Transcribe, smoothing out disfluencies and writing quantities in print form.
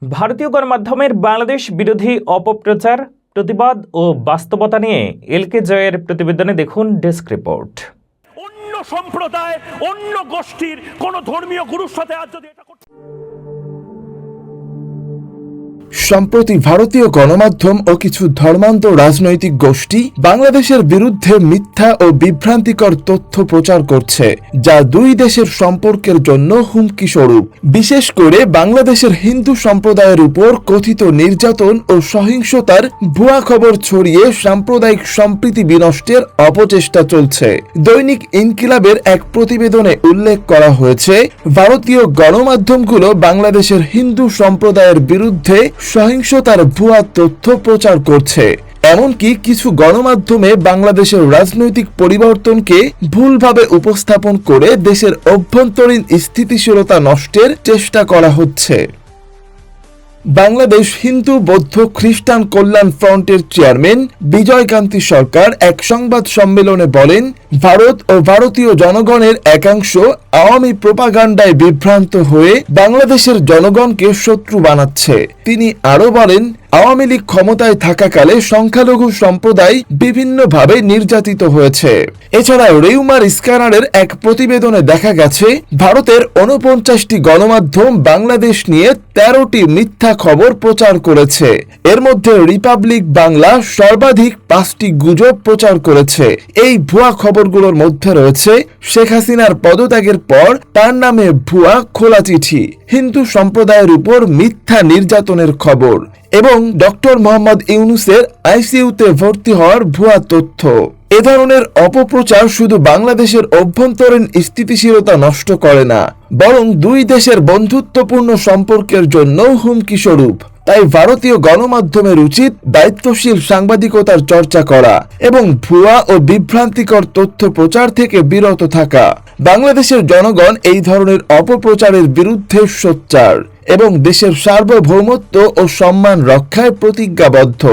ভারতীয় গণমাধ্যমের বাংলাদেশ বিরোধী অপপ্রচার, প্রতিবাদ ও বাস্তবতা নিয়ে এলকে জয়ের প্রতিবেদনে দেখুন ডেস্ক রিপোর্ট। অন্য সম্প্রদায়, অন্য গোষ্ঠীর কোন ধর্মীয় গুরুর সাথে আজ যদি এটা সম্প্রতি ভারতীয় গণমাধ্যম ও কিছু ধর্মান্ত রাজনৈতিক গোষ্ঠী বাংলাদেশের বিরুদ্ধে মিথ্যা ও বিভ্রান্তিকর তথ্য প্রচার করছে, যা দুই দেশের সম্পর্কের জন্য হুমকি স্বরূপ। বিশেষ করে বাংলাদেশের হিন্দু সম্প্রদায়ের উপর কথিত নির্যাতন ও সহিংসতার ভুয়া খবর ছড়িয়ে সাম্প্রদায়িক সম্প্রীতি বিনষ্টের অপচেষ্টা চলছে। দৈনিক ইনকিলাবের এক প্রতিবেদনে উল্লেখ করা হয়েছে, ভারতীয় গণমাধ্যমগুলো বাংলাদেশের হিন্দু সম্প্রদায়ের বিরুদ্ধে সহিংসতার ভুয়া তথ্য প্রচার করছে। এমনকি কিছু গণমাধ্যমে বাংলাদেশের রাজনৈতিক পরিবর্তনকে ভুলভাবে উপস্থাপন করে দেশের অভ্যন্তরীণ স্থিতিশীলতা নষ্টের চেষ্টা করা হচ্ছে। বাংলাদেশ হিন্দু বৌদ্ধ খ্রিস্টান কল্যাণ ফ্রন্টের চেয়ারম্যান বিজয়কান্তি সরকার এক সংবাদ সম্মেলনে বলেন, ভারত ও ভারতীয় জনগণের একাংশ আওয়ামী প্রোপাগান্ডায় বিভ্রান্ত হয়ে বাংলাদেশের জনগণকে শত্রু বানাচ্ছে। তিনি আরো বলেন, আওয়ামী লীগ ক্ষমতায় থাকাকালে সংখ্যালঘু সম্প্রদায় বিভিন্নভাবে নির্যাতিত হয়েছে। এছাড়াও রেউমার স্ক্যানারের এক প্রতিবেদনে দেখা গেছে, ভারতের 49টি গণমাধ্যম বাংলাদেশ নিয়ে 13টি মিথ্যা খবর প্রচার করেছে। এর মধ্যে রিপাবলিক বাংলা সর্বাধিক 5টি গুজব প্রচার করেছে। এই ভুয়া খবরগুলোর মধ্যে রয়েছে শেখ হাসিনার পদত্যাগের পর তার নামে ভুয়া খোলা চিঠি, হিন্দু সম্প্রদায়ের উপর মিথ্যা নির্যাতনের খবর এবং ডক্টর মোহাম্মদ ইউনূসের আইসিইউতে ভর্তি হওয়ার ভুয়া তথ্য। এ ধরনের অপপ্রচার শুধু বাংলাদেশের অভ্যন্তরীণ স্থিতিশীলতা নষ্ট করে না, বরং দুই দেশের বন্ধুত্বপূর্ণ সম্পর্কের জন্য হুমকি স্বরূপ। তাই ভারতীয় গণমাধ্যমের উচিত দায়িত্বশীল সাংবাদিকতার চর্চা করা এবং ভুয়া ও বিভ্রান্তিকর তথ্য প্রচার থেকে বিরত থাকা। বাংলাদেশের জনগণ এই ধরনের অপপ্রচারের বিরুদ্ধে সোচ্চার এবং দেশের সার্বভৌমত্ব ও সম্মান রক্ষায় প্রতিজ্ঞাবদ্ধ।